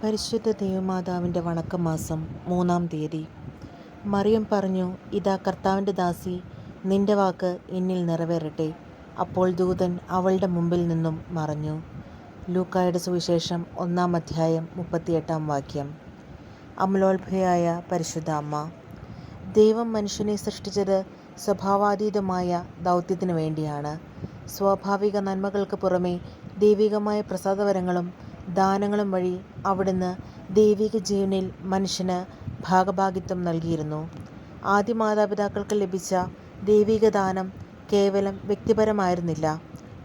പരിശുദ്ധ ദൈവമാതാവിൻ്റെ വണക്കമാസം 3-ാം തീയതി. മറിയം പറഞ്ഞു, ഇതാ കർത്താവിൻ്റെ ദാസി, നിന്റെ വാക്ക് എന്നിൽ നിറവേറട്ടെ. അപ്പോൾ ദൂതൻ അവളുടെ മുമ്പിൽ നിന്നും മറഞ്ഞു. ലൂക്കായുടെ സുവിശേഷം 1-ാം അധ്യായം 38-ാം വാക്യം. അമലോത്ഭവയായ പരിശുദ്ധ അമ്മ. ദൈവം മനുഷ്യനെ സൃഷ്ടിച്ചത് സ്വഭാവാതീതമായ ദൗത്യത്തിനു വേണ്ടിയാണ്. സ്വാഭാവിക നന്മകൾക്ക് പുറമെ ദൈവികമായ പ്രസാദവരങ്ങളും ദാനങ്ങളും വഴി അവിടുന്ന് ദൈവിക ജീവനിൽ മനുഷ്യന് ഭാഗഭാഗിത്വം നൽകിയിരുന്നു. ആദ്യ മാതാപിതാക്കൾക്ക് ലഭിച്ച ദൈവിക ദാനം കേവലം വ്യക്തിപരമായിരുന്നില്ല,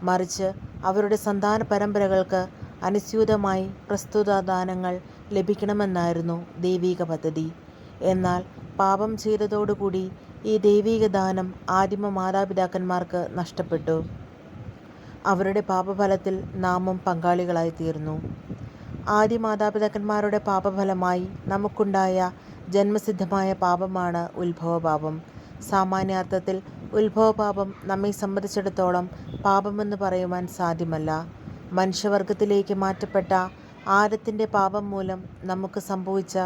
മറിച്ച് അവരുടെ സന്താന പരമ്പരകൾക്ക് അനുസ്യൂതമായി പ്രസ്തുത ദാനങ്ങൾ ലഭിക്കണമെന്നായിരുന്നു ദൈവിക പദ്ധതി. എന്നാൽ പാപം ചെയ്തതോടുകൂടി ഈ ദൈവിക ദാനം ആദിമ മാതാപിതാക്കന്മാർക്ക് നഷ്ടപ്പെട്ടു. അവരുടെ പാപഫലത്തിൽ നാമും പങ്കാളികളായി തീർന്നു. ആദ്യ മാതാപിതാക്കന്മാരുടെ പാപഫലമായി നമുക്കുണ്ടായ ജന്മസിദ്ധമായ പാപമാണ് ഉത്ഭവപാപം. സാമാന്യാർത്ഥത്തിൽ ഉത്ഭവപാപം നമ്മെ സംബന്ധിച്ചിടത്തോളം പാപമെന്ന് പറയുവാൻ സാധ്യമല്ല. മനുഷ്യവർഗത്തിലേക്ക് മാറ്റപ്പെട്ട ആദത്തിൻ്റെ പാപം മൂലം നമുക്ക് സംഭവിച്ച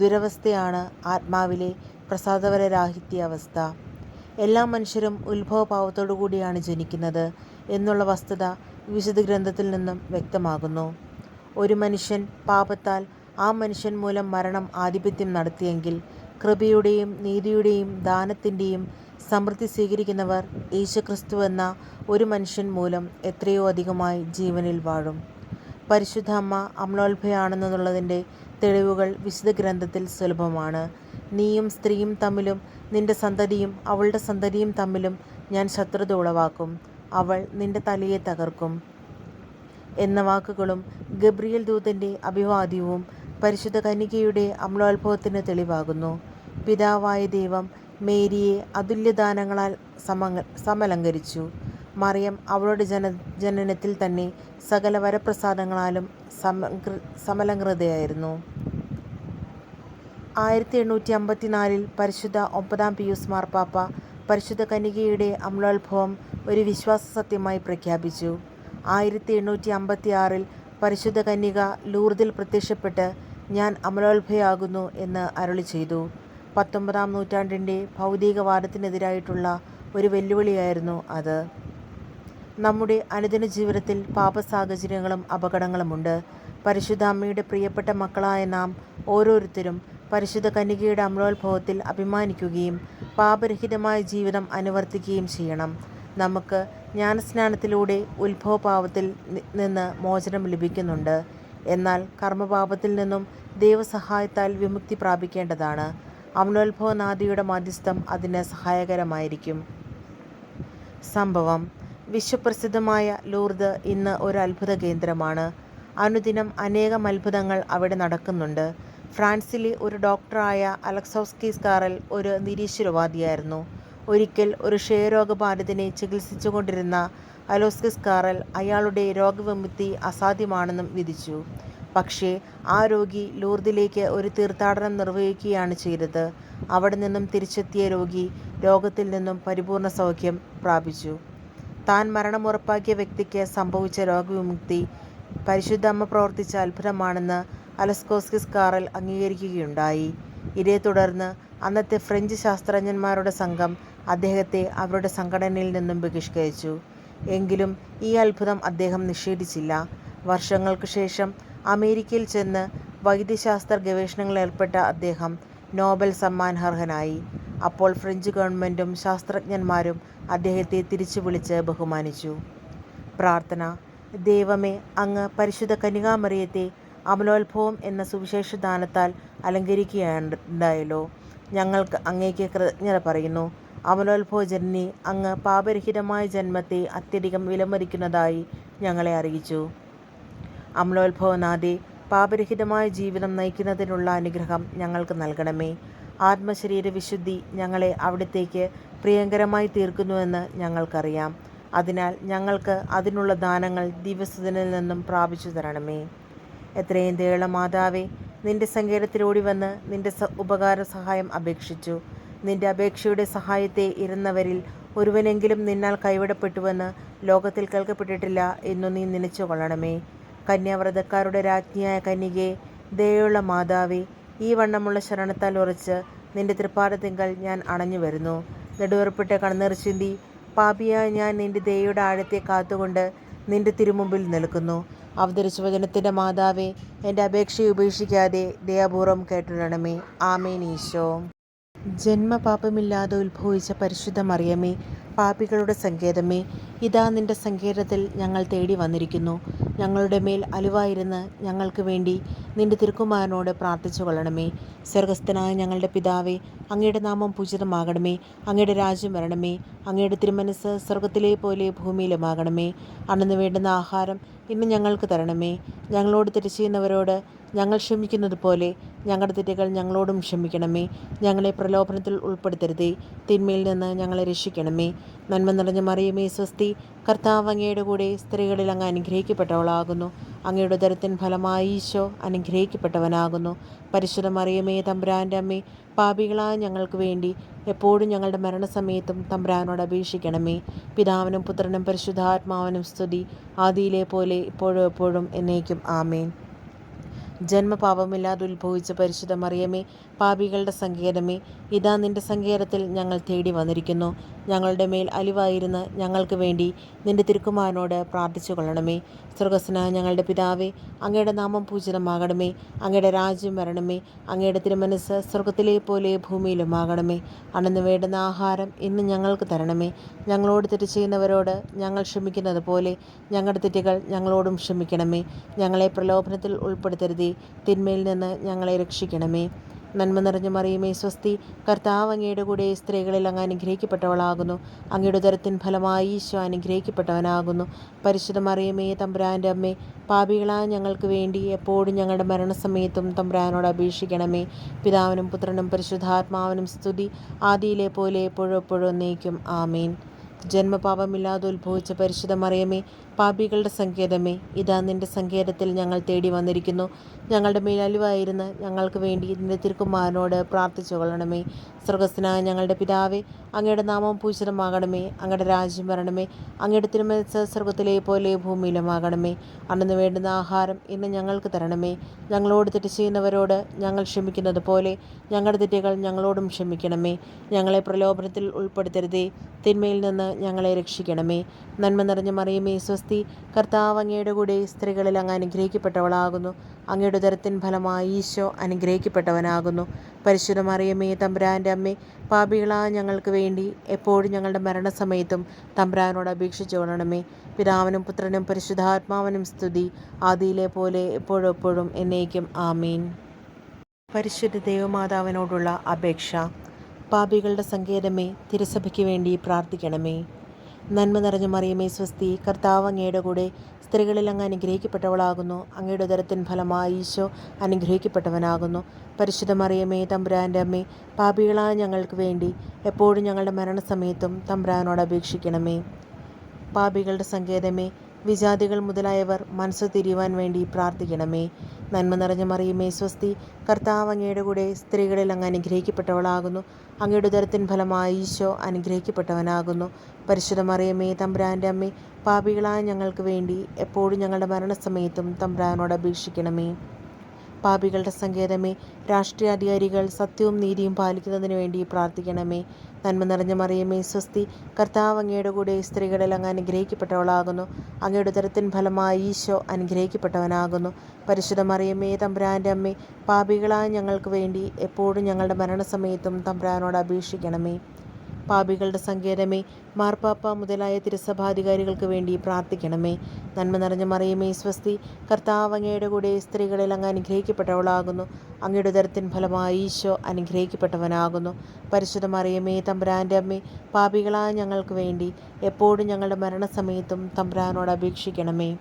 ദുരവസ്ഥയാണ് ആത്മാവിലെ പ്രസാദവരരാഹിത്യാവസ്ഥ. എല്ലാ മനുഷ്യരും ഉത്ഭവപാപത്തോടു കൂടിയാണ് ജനിക്കുന്നത് എന്നുള്ള വസ്തുത വിശുദ്ധ ഗ്രന്ഥത്തിൽ നിന്നും വ്യക്തമാകുന്നു. ഒരു മനുഷ്യൻ പാപത്താൽ ആ മനുഷ്യൻ മൂലം മരണം ആധിപത്യം നടത്തിയെങ്കിൽ കൃപയുടെയും നീതിയുടെയും ദാനത്തിൻ്റെയും സമൃദ്ധി സ്വീകരിക്കുന്നവർ യേശുക്രിസ്തു എന്ന ഒരു മനുഷ്യൻ മൂലം എത്രയോ അധികമായി ജീവനിൽ വാഴും. പരിശുദ്ധ അമ്മ അമലോത്ഭവയാണെന്നുള്ളതിൻ്റെ തെളിവുകൾ വിശുദ്ധ ഗ്രന്ഥത്തിൽ സുലഭമാണ്. നീയും സ്ത്രീയും തമ്മിലും നിന്റെ സന്തതിയും അവളുടെ സന്തതിയും തമ്മിലും ഞാൻ ശത്രുത ഉളവാക്കും, അവൾ നിന്റെ തലയെ തകർക്കും എന്ന വാക്കുകളും ഗബ്രിയേൽ ദൂതൻ്റെ അഭിവാദ്യവും പരിശുദ്ധ കന്യകയുടെ അമലോത്ഭവത്തിന് തെളിവാകുന്നു. പിതാവായ ദൈവം മേരിയെ അതുല്യദാനങ്ങളാൽ സമലങ്കരിച്ചു. മറിയം അവളുടെ ജനനത്തിൽ തന്നെ സകല വരപ്രസാദങ്ങളാലും സമലങ്കൃതയായിരുന്നു. 1854 പരിശുദ്ധ 9-ാം പിയൂസ് മാർപ്പാപ്പ പരിശുദ്ധ കന്യകയുടെ അമലോത്ഭവം ഒരു വിശ്വാസ സത്യമായി പ്രഖ്യാപിച്ചു. 1856 പരിശുദ്ധ കന്യക ലൂർദിൽ പ്രത്യക്ഷപ്പെട്ട് ഞാൻ അമലോത്ഭവയാകുന്നു എന്ന് അരുളി ചെയ്തു. 19-ാം നൂറ്റാണ്ടിൻ്റെ ഭൗതികവാദത്തിനെതിരായിട്ടുള്ള ഒരു വെല്ലുവിളിയായിരുന്നു അത്. നമ്മുടെ അനുദിന ജീവിതത്തിൽ പാപസാഹചര്യങ്ങളും അപകടങ്ങളുമുണ്ട്. പരിശുദ്ധ അമ്മയുടെ പ്രിയപ്പെട്ട മക്കളായ നാം ഓരോരുത്തരും പരിശുദ്ധ കന്യകയുടെ അമലോത്ഭവത്തിൽ അഭിമാനിക്കുകയും പാപരഹിതമായ ജീവിതം അനുവർത്തിക്കുകയും ചെയ്യണം. നമുക്ക് ജ്ഞാനസ്നാനത്തിലൂടെ ഉത്ഭവപാപത്തിൽ നിന്ന് മോചനം ലഭിക്കുന്നുണ്ട്. എന്നാൽ കർമ്മപാപത്തിൽ നിന്നും ദൈവസഹായത്താൽ വിമുക്തി പ്രാപിക്കേണ്ടതാണ്. അമലോത്ഭവനാദിയുടെ മാധ്യസ്ഥം അതിന് സഹായകരമായിരിക്കും. സംഭവം: വിശ്വപ്രസിദ്ധമായ ലൂർദ് ഇന്ന് ഒരു അത്ഭുത കേന്ദ്രമാണ്. അനുദിനം അനേകം അത്ഭുതങ്ങൾ അവിടെ നടക്കുന്നുണ്ട്. ഫ്രാൻസിലെ ഒരു ഡോക്ടറായ അലക്സോസ്കിസ് കാറൽ ഒരു നിരീശ്വരവാദിയായിരുന്നു. ഒരിക്കൽ ഒരു ക്ഷയരോഗബാധിതനെ ചികിത്സിച്ചുകൊണ്ടിരുന്ന അലോസ്കിസ് കാറൽ അയാളുടെ രോഗവിമുക്തി അസാധ്യമാണെന്നും വിധിച്ചു. പക്ഷേ ആ രോഗി ലൂർദിലേക്ക് ഒരു തീർത്ഥാടനം നിർവഹിക്കുകയാണ് ചെയ്തത്. അവിടെ നിന്നും തിരിച്ചെത്തിയ രോഗി രോഗത്തിൽ നിന്നും പരിപൂർണ സൗഖ്യം പ്രാപിച്ചു. താൻ മരണമുറപ്പാക്കിയ വ്യക്തിക്ക് സംഭവിച്ച രോഗവിമുക്തി പരിശുദ്ധ അമ്മ പ്രവർത്തിച്ച അത്ഭുതമാണെന്ന് അലസ്കോസ്കിസ് കാറൽ അംഗീകരിക്കുകയുണ്ടായി. ഇതേ തുടർന്ന് അന്നത്തെ ഫ്രഞ്ച് ശാസ്ത്രജ്ഞന്മാരുടെ സംഘം അദ്ദേഹത്തെ അവരുടെ സംഘടനയിൽ നിന്നും ബഹിഷ്കരിച്ചു. എങ്കിലും ഈ അത്ഭുതം അദ്ദേഹം നിഷേധിച്ചില്ല. വർഷങ്ങൾക്ക് ശേഷം അമേരിക്കയിൽ ചെന്ന് വൈദ്യശാസ്ത്ര ഗവേഷണങ്ങളിൽ ഏർപ്പെട്ട അദ്ദേഹം നോബൽ സമ്മാനാർഹനായി. അപ്പോൾ ഫ്രഞ്ച് ഗവൺമെൻറ്റും ശാസ്ത്രജ്ഞന്മാരും അദ്ദേഹത്തെ തിരിച്ചു വിളിച്ച് ബഹുമാനിച്ചു. പ്രാർത്ഥന: ദൈവമേ, അങ്ങ് പരിശുദ്ധ കന്യകാമറിയത്തെ അമലോത്ഭവം എന്ന സുവിശേഷ ദാനത്താൽ അലങ്കരിക്കുകയുണ്ടായല്ലോ. ഞങ്ങൾക്ക് അങ്ങേക്ക് കൃതജ്ഞത പറയുന്നു. അമലോത്ഭവ ജനനി, അങ്ങ് പാപരഹിതമായ ജന്മത്തെ അത്യധികം വിലമതിക്കുന്നതായി ഞങ്ങളെ അറിയിച്ചു. അമലോത്ഭവനാഥേ, പാപരഹിതമായ ജീവിതം നയിക്കുന്നതിനുള്ള അനുഗ്രഹം ഞങ്ങൾക്ക് നൽകണമേ. ആത്മശരീര വിശുദ്ധി ഞങ്ങളെ അവിടത്തേക്ക് പ്രിയങ്കരമായി തീർക്കുന്നുവെന്ന് ഞങ്ങൾക്കറിയാം. അതിനാൽ ഞങ്ങൾക്ക് അതിനുള്ള ദാനങ്ങൾ ദിവസത്തിനിൽ നിന്നും പ്രാപിച്ചു തരണമേ. എത്രയും ദയുള്ള മാതാവേ, നിന്റെ സങ്കേതത്തിലോടി വന്ന് നിന്റെ ഉപകാര സഹായം അപേക്ഷിച്ചു. നിന്റെ അപേക്ഷയുടെ സഹായത്തെ ഇരുന്നവരിൽ ഒരുവനെങ്കിലും നിന്നാൽ കൈവിടപ്പെട്ടുവെന്ന് ലോകത്തിൽ കേൾക്കപ്പെട്ടിട്ടില്ല എന്നു നീ നനച്ചു കൊള്ളണമേ. കന്യാവ്രതക്കാരുടെ രാജ്ഞിയായ കന്യകയെ, ദയുള്ള മാതാവേ, ഈ വണ്ണമുള്ള ശരണത്താൽ ഉറച്ച് നിന്റെ തൃപ്പാദത്തിങ്കൽ ഞാൻ അണഞ്ഞു വരുന്നു. നെടുവേർപ്പിട്ട് കണ്ണുനീർ ചിന്തി പാപിയായ ഞാൻ നിന്റെ ദയയുടെ ആഴത്തെ കാത്തുകൊണ്ട് നിന്റെ തിരുമുമ്പിൽ നിൽക്കുന്നു. അവതരിച്ച വചനത്തിൻ്റെ മാതാവേ, എൻ്റെ അപേക്ഷയെ ഉപേക്ഷിക്കാതെ ദയാപൂർവം കേട്ടുകൊള്ളണമേ. ആമേൻ. ഈശോ. ജന്മപാപമില്ലാതെ ഉത്ഭവിച്ച പരിശുദ്ധ മറിയമേ, പാപികളുടെ സങ്കേതമേ, ഇതാ നിന്റെ സങ്കേതത്തിൽ ഞങ്ങൾ തേടി വന്നിരിക്കുന്നു. ഞങ്ങളുടെ മേൽ അലിവായിരുന്ന് ഞങ്ങൾക്ക് വേണ്ടി നിന്റെ തിരുക്കുമാരനോട് പ്രാർത്ഥിച്ചു കൊള്ളണമേ. സ്വർഗസ്ഥനായ ഞങ്ങളുടെ പിതാവേ, അങ്ങയുടെ നാമം പൂജിതമാകണമേ. അങ്ങയുടെ രാജ്യം വരണമേ. അങ്ങയുടെ തിരുമനസ്സ് സ്വർഗത്തിലെ പോലെ ഭൂമിയിലുമാകണമേ. അന്നു വേണ്ടുന്ന ആഹാരം ഇന്ന് ഞങ്ങൾക്ക് തരണമേ. ഞങ്ങളോട് തെറ്റ് ചെയ്യുന്നവരോട് ഞങ്ങൾ ക്ഷമിക്കുന്നത് പോലെ ഞങ്ങളുടെ തെറ്റുകൾ ഞങ്ങളോടും ക്ഷമിക്കണമേ. ഞങ്ങളെ പ്രലോഭനത്തിൽ ഉൾപ്പെടുത്തരുതേ, തിന്മയിൽ നിന്ന് ഞങ്ങളെ രക്ഷിക്കണമേ. നന്മ നിറഞ്ഞ മറിയമേ, സ്വസ്തി. കർത്താവ് അങ്ങയുടെ കൂടെ സ്ത്രീകളിൽ അങ്ങ് അനുഗ്രഹിക്കപ്പെട്ടവളാകുന്നു. അങ്ങയുടെ ഉദരത്തിൻ ഫലമായി ഈശോ അനുഗ്രഹിക്കപ്പെട്ടവനാകുന്നു. പരിശുദ്ധ മറിയമേ, തമ്പുരാൻ്റെ അമ്മേ, പാപികളായ ഞങ്ങൾക്ക് വേണ്ടി എപ്പോഴും ഞങ്ങളുടെ മരണസമയത്തും തമ്പുരാനോട് അപേക്ഷിക്കണമേ. പിതാവിനും പുത്രനും പരിശുദ്ധാത്മാവിനും സ്തുതി, ആദിയിലെ പോലെ ഇപ്പോഴും എപ്പോഴും എന്നേക്കും. ആമേൻ. ജന്മപാപമില്ലാതെ ഉത്ഭവിച്ച പരിശുദ്ധ മറിയമേ, പാപികളുടെ സങ്കേതമേ, ഇതാ നിന്റെ സങ്കേതത്തിൽ ഞങ്ങൾ തേടി വന്നിരിക്കുന്നു. ഞങ്ങളുടെ മേൽ അലിവായിരുന്ന് ഞങ്ങൾക്ക് വേണ്ടി നിന്റെ തിരുക്കുമാരനോട് പ്രാർത്ഥിച്ചു കൊള്ളണമേ. സ്വർഗസ്വനായ ഞങ്ങളുടെ പിതാവേ, അങ്ങയുടെ നാമം പൂജിതമാകണമേ. അങ്ങയുടെ രാജ്യം വരണമേ. അങ്ങയുടെ തിരുമനസ്സ് സ്വർഗത്തിലെ പോലെ ഭൂമിയിലുമാകണമേ. അന്നു വേണ്ടുന്ന ആഹാരം ഇന്ന് ഞങ്ങൾക്ക് തരണമേ. ഞങ്ങളോട് തെറ്റ് ചെയ്യുന്നവരോട് ഞങ്ങൾ ക്ഷമിക്കുന്നത് പോലെ ഞങ്ങളുടെ തെറ്റുകൾ ഞങ്ങളോടും ക്ഷമിക്കണമേ. ഞങ്ങളെ പ്രലോഭനത്തിൽ ഉൾപ്പെടുത്തരുതേ, തിന്മയിൽ നിന്ന് ഞങ്ങളെ രക്ഷിക്കണമേ. നന്മ നിറഞ്ഞ മറിയമേ, സ്വസ്തി. കർത്താവ് അങ്ങയുടെ കൂടെ സ്ത്രീകളിൽ അങ്ങ് അനുഗ്രഹിക്കപ്പെട്ടവളാകുന്നു. അങ്ങയുടെ ഉദരത്തിൻ ഫലമായി ഈശോ അനുഗ്രഹിക്കപ്പെട്ടവനാകുന്നു. പരിശുദ്ധ മറിയമേ, തമ്പുരാൻ്റെ അമ്മേ, പാപികളായ ഞങ്ങൾക്ക് വേണ്ടി എപ്പോഴും ഞങ്ങളുടെ മരണസമയത്തും തമ്പുരാനോട് അപേക്ഷിക്കണമേ. പിതാവിനും പുത്രനും പരിശുദ്ധാത്മാവിനും സ്തുതി, ആദിയിലെ പോലെ എപ്പോഴും എപ്പോഴും എന്നേക്കും. ആമേൻ. ജന്മപാപമില്ലാതെ ഉത്ഭവിച്ച പരിശുദ്ധ മറിയമേ, പാപികളുടെ സങ്കേതമേ, ഇതാ നിന്റെ സങ്കേതത്തിൽ ഞങ്ങൾ തേടി വന്നിരിക്കുന്നു. ഞങ്ങളുടെ മേൽ അലിവായിരുന്ന് ഞങ്ങൾക്ക് വേണ്ടി നിന്റെ തിരുക്കുമാരനോട് പ്രാർത്ഥിച്ചു കൊള്ളണമേ. സ്വർഗസ്ഥനായ ഞങ്ങളുടെ പിതാവേ, അങ്ങയുടെ നാമം പൂജിതമാകണമേ. അങ്ങയുടെ രാജ്യം വരണമേ. അങ്ങയുടെ തിരുമനസ്സ് സ്വർഗത്തിലെ പോലെ ഭൂമിയിലുമാകണമേ. അന്നു വേണ്ടുന്ന ആഹാരം ഇന്ന് ഞങ്ങൾക്ക് തരണമേ. ഞങ്ങളോട് തെറ്റ് ചെയ്യുന്നവരോട് ഞങ്ങൾ ക്ഷമിക്കുന്നത് പോലെ ഞങ്ങളുടെ തെറ്റുകൾ ഞങ്ങളോടും ക്ഷമിക്കണമേ. ഞങ്ങളെ പ്രലോഭനത്തിൽ ഉൾപ്പെടുത്തരുതേ, തിന്മയിൽ നിന്ന് ഞങ്ങളെ രക്ഷിക്കണമേ. നന്മ നിറഞ്ഞ മറിയമേ, സ്വസ്തി. കർത്താവ് അങ്ങയുടെ കൂടെ സ്ത്രീകളിൽ അങ്ങ് അനുഗ്രഹിക്കപ്പെട്ടവളാകുന്നു. അങ്ങയുടെ ഉദരത്തിൻ ഫലമായി ഈശോ അനുഗ്രഹിക്കപ്പെട്ടവനാകുന്നു. പരിശുദ്ധ മറിയമേ, തമ്പുരാൻ്റെ അമ്മേ, പാപികളായ ഞങ്ങൾക്ക് വേണ്ടി എപ്പോഴും ഞങ്ങളുടെ മരണസമയത്തും തമ്പുരാനോട് അപേക്ഷിച്ചു കൊള്ളണമേ. പിതാവിനും പുത്രനും പരിശുദ്ധാത്മാവിനും സ്തുതി, ആദിയിലെ പോലെ എപ്പോഴും എപ്പോഴും എന്നേക്കും. ആമീൻ. പരിശുദ്ധ ദൈവമാതാവിനോടുള്ള അപേക്ഷ. പാപികളുടെ സങ്കേതമേ, തിരുസഭയ്ക്ക് വേണ്ടി പ്രാർത്ഥിക്കണമേ. നന്മ നിറഞ്ഞ മറിയമേ, സ്വസ്തി. കർത്താവ് അങ്ങയുടെ കൂടെ സ്ത്രീകളിൽ അങ്ങ് അനുഗ്രഹിക്കപ്പെട്ടവളാകുന്നു. അങ്ങയുടെ ഉദരത്തിൻ ഫലമായി ഈശോ അനുഗ്രഹിക്കപ്പെട്ടവനാകുന്നു. പരിശുദ്ധ മറിയമേ, തമ്പുരാൻ്റെ അമ്മേ, പാപികളായ ഞങ്ങൾക്ക് വേണ്ടി എപ്പോഴും ഞങ്ങളുടെ മരണസമയത്തും തമ്പുരാനോട് അപേക്ഷിക്കണമേ. പാപികളുടെ സങ്കേതമേ, വിജാതികൾ മുതലായവർ മനസ്സു തിരിയുവാൻ വേണ്ടി പ്രാർത്ഥിക്കണമേ. നന്മ നിറഞ്ഞ മറിയമേ, സ്വസ്തി. കർത്താവ് അങ്ങയുടെ കൂടെ സ്ത്രീകളിൽ അങ്ങ് അനുഗ്രഹിക്കപ്പെട്ടവളാകുന്നു. അങ്ങയുടെ ഉദരത്തിൻ ഫലമായി ഈശോ അനുഗ്രഹിക്കപ്പെട്ടവനാകുന്നു. പരിശുദ്ധ മറിയമേ, തമ്പുരാൻ്റെ അമ്മേ, പാപികളായ ഞങ്ങൾക്ക് വേണ്ടി എപ്പോഴും ഞങ്ങളുടെ മരണസമയത്തും തമ്പുരാനോട് അപേക്ഷിക്കണമേ. പാപികളുടെ സങ്കേതമേ, രാഷ്ട്രീയാധികാരികൾ സത്യവും നീതിയും പാലിക്കുന്നതിന് വേണ്ടി പ്രാർത്ഥിക്കണമേ. നന്മ നിറഞ്ഞ മറിയമേ, സ്വസ്തി. കർത്താവ് അങ്ങയുടെ കൂടെ സ്ത്രീകളിൽ അങ്ങ് അനുഗ്രഹിക്കപ്പെട്ടവളാകുന്നു. അങ്ങയുടെ ഉദരത്തിൻ ഫലമായി ഈശോ അനുഗ്രഹിക്കപ്പെട്ടവനാകുന്നു. പരിശുദ്ധ മറിയമേ, തമ്പുരാൻ്റെ അമ്മേ, പാപികളായ ഞങ്ങൾക്ക് വേണ്ടി എപ്പോഴും ഞങ്ങളുടെ മരണസമയത്തും തമ്പുരാനോട് അപേക്ഷിക്കണമേ. പാപികളുടെ സങ്കേതമേ, മാർപ്പാപ്പ മുതലായ തിരുസഭാധികാരികൾക്ക് വേണ്ടി പ്രാർത്ഥിക്കണമേ. നന്മ നിറഞ്ഞ മറിയമേ, സ്വസ്തി. കർത്താവ് അങ്ങയുടെ കൂടെ സ്ത്രീകളിൽ അങ്ങ് അനുഗ്രഹിക്കപ്പെട്ടവളാകുന്നു. അങ്ങയുടെ ഉദരത്തിൻ ഫലമായി ഈശോ അനുഗ്രഹിക്കപ്പെട്ടവനാകുന്നു. പരിശുദ്ധ മറിയമേ, തമ്പുരാൻ്റെ അമ്മേ, പാപികളായ ഞങ്ങൾക്ക് വേണ്ടി എപ്പോഴും ഞങ്ങളുടെ മരണസമയത്തും തമ്പുരാനോട് അപേക്ഷിക്കണമേ.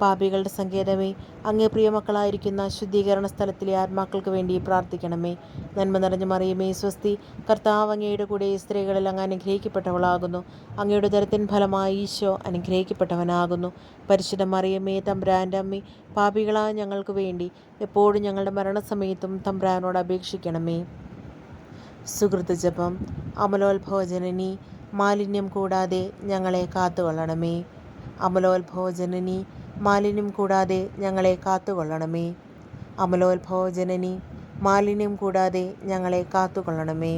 പാപികളുടെ സങ്കേതമേ, അങ്ങേ പ്രിയമക്കളായിരിക്കുന്ന ശുദ്ധീകരണ സ്ഥലത്തിലെ ആത്മാക്കൾക്ക് വേണ്ടി പ്രാർത്ഥിക്കണമേ. നന്മ നിറഞ്ഞ മറിയമേ, സ്വസ്തി. കർത്താവ് അങ്ങയുടെ കൂടെ സ്ത്രീകളിൽ അങ്ങ് അനുഗ്രഹിക്കപ്പെട്ടവളാകുന്നു. അങ്ങയുടെ ഉദരത്തിൻ ഫലമായി ഈശോ അനുഗ്രഹിക്കപ്പെട്ടവനാകുന്നു. പരിശുദ്ധ മറിയമേ, തമ്പുരാൻ്റെ അമ്മേ, പാപികളായ ഞങ്ങൾക്ക് വേണ്ടി എപ്പോഴും ഞങ്ങളുടെ മരണസമയത്തും തമ്പുരാനോട് അപേക്ഷിക്കണമേ. സുകൃത ജപം. അമലോത്ഭവജനനി, മാലിന്യം കൂടാതെ ഞങ്ങളെ കാത്തുകൊള്ളണമേ. അമലോത്ഭവജനനി, മാലിന്യം കൂടാതെ ഞങ്ങളെ കാത്തുകൊള്ളണമേ. അമലോത്ഭവ ജനനി, മാലിന്യം കൂടാതെ ഞങ്ങളെ കാത്തുകൊള്ളണമേ.